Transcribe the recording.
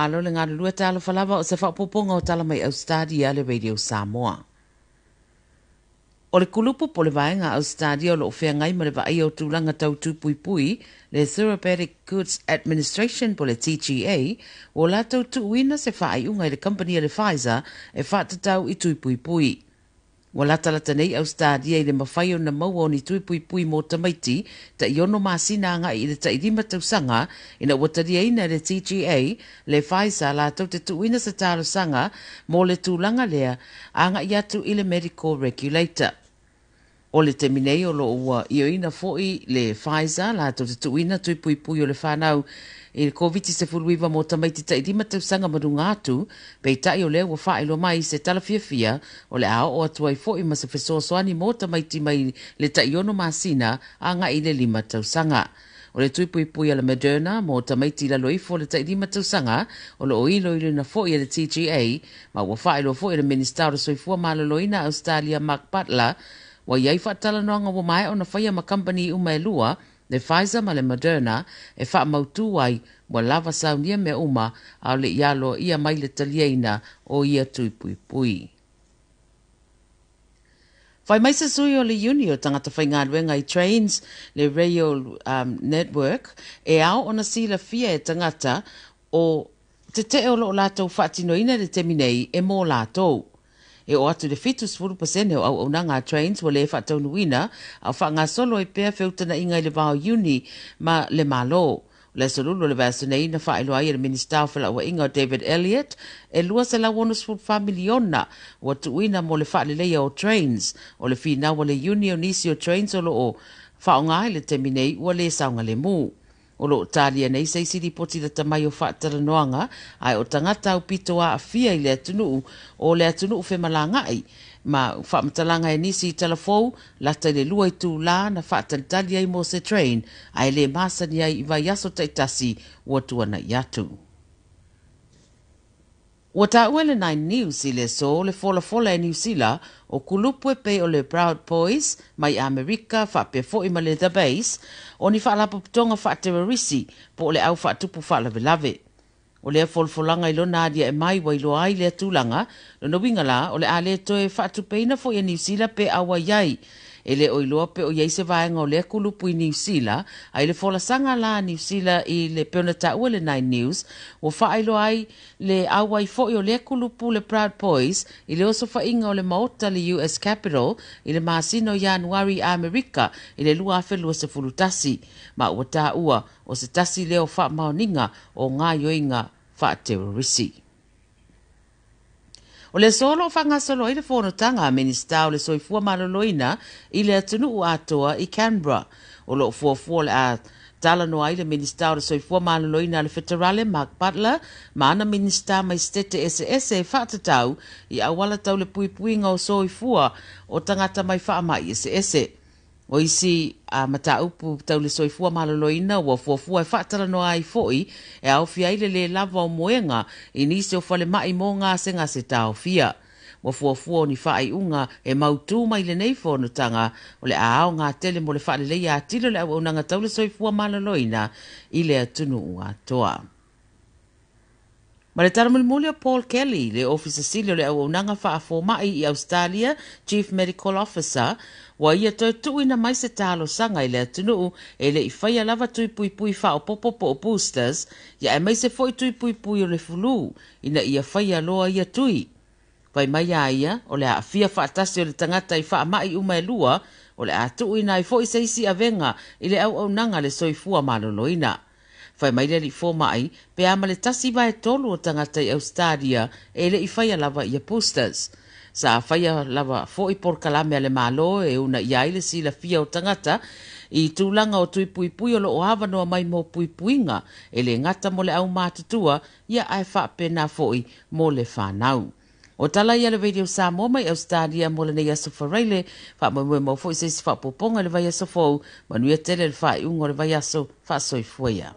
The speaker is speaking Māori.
Malo le ngā lua tala whalava o se whapoponga o tala mai Ausetalia le Radio Samoa. O le kulupu po le vaenga Ausetalia o le ofea ngai ma le vai o tūlanga tau tūpui le Therapeutic Goods Administration po le TGA o la tau tuuina se whaai unga i le company le Pfizer e whaatatau i tūpui. Wa la talata nei Ausetalia i le mawhai o na maua o ni tūpui mō tamaiti ta iono māsina anga i le ta irima tausanga ina wataria ina le TGA le Pfizer la tau te tuuina sa tālo sanga mō le tūlanga lea anga i atu i le medical regulator. O le teminei o lo ua i o ina foi le Pfizer la tau te tuuina tūpui o le whanau i le COVID-19 mō tamaiti ta irima tausanga marunga atu pei tai o lea ua whaelo mai se talafiafia o le ao o atuai foi ma se fesoasoani mō tamaiti mai le ta iono māsina anga i le 5 tausanga. O le tūpui a le Moderna mō tamaiti la loifo le ta irima tausanga o le oilo i na foi le TGA ma ua whaelo foi le Minister o soifua maloloina Ausetalia Mark Butler wa iai whaatala noanga wa mai o na whaia ma company uma e lua le Pfizer ma le Moderna e wha mautu ai wa lava saunia me uma au le ialo ia mai le talieina o ia tūpui. Whai mai sa sui o le uni o tangata whaingaruenga i Trains le Rail Network e au ona sila fia e tangata o te te o lo lātou whaatinoina le teminei e mō lātou. E o atu le fitus 40% o au nanga Trains wa le whaatau nuina au wha ngā solo e pēr whiutana inga i le vāo uni ma le malo. Le solulo le vāsu nei na whaelo ai le Minister whala wa inga o David Elliott e lua se la wonus 4 miliona wa tuina mo le whaale leia o Trains o le whina wa le uni o nisi o Trains o lo o whaonga le teminei wa le saunga le mū. O lo talia nei sei siri poti le tamai o whaatara noanga ai o tangata au pito a fia i le atunu o le atunu fe malangai ma whaamatalanga e nisi i Tala Fou lata le lua i tū la na whaatantali ai mo se train ai le masani ai i vai aso taitasi ua tuana i atu. Ua ta uele 9 News i le so le fola e New Zealand o kulupu e pe o le Proud Boys mai Amerika whape fo i ma le The Base o ni whaalapa putonga whaaterorisi po o le au whaatupu whaalavelave. O lea folfolanga i lona adia e mai wa ilo ai lea tūlanga no wingala o le ale toe whaatupeina fo i New Zealand pe awa iai. E le oiloa pe o iei se vaenga o lea kulupu i New Zealand ai le fola sanga la New Zealand i le peona ta ua le 9 News o whaelo ai le awa i fo i o lea kulupu le Proud Boys i le oso whainga o le maota le US Capitol i le maasino Januari Amerika i le lua awhelua se fulutasi ma ua ta ua o se tasi leo wha maoninga o ngā yoinga wha terrorisi. O le solo whanga solo i le whonotanga Minister o le soifua maloloina i le atunu u atoa i Canberra. O lo fuafua le a tala noa i le Minister o le soifua maloloina le federale Mark Butler ma ana Minister mai stete ese e whaatatau i awala tau le puipuinga o soifua o tangata mai whaamai ese. O isi a mata upu tau le soifua maloloina ua fuafua e whaatala noa ai foi e au fia ile le lava o moenga i nisi o whale mai mō ngā senga se tau fia. Ua fuafua o ni whaai unga e mautu mai le nei whonotanga o le aao ngā tele mo le whaale leia atilo le au unanga tau le soifua maloloina i le atunu ua toa. Ma le taramulimuli o Paul Kelly, le officer sili o le au unanga whaafo mai i Ausetalia, Chief Medical Officer, wa ia toi tuina mai se talo sanga i le atunu e le i whaia lava tui pui wha o popopo o boosters, ia e mai se foi tui pui o le fulu, ina ia whaia loa ia tui. Vai mai a ia, o le a fia whaatasi o le tangata i wha mai uma e lua, o le a tuina i foi se isi avenga i le au nanga le soifua maloloina. Whai mai le li fō mai, pe ama le tasi vai tolu o tangata i Ausetalia e le i whaia lava ia posters. Sa whaia lava fō i porkalame ale malo e una iai le sila fia o tangata i tūlanga o tui pui o lo o havanoa mai mō puipuinga e le ngata mo le au mātutua ia ai whapena fō i mō le whanau. O tala ia le Radio Samoa mai Ausetalia mo le nei aso whareile, whaamamue mō fō i seisi whapoponga le vai aso fōu, manuia tele le whai ungo le vai aso whasoifuia.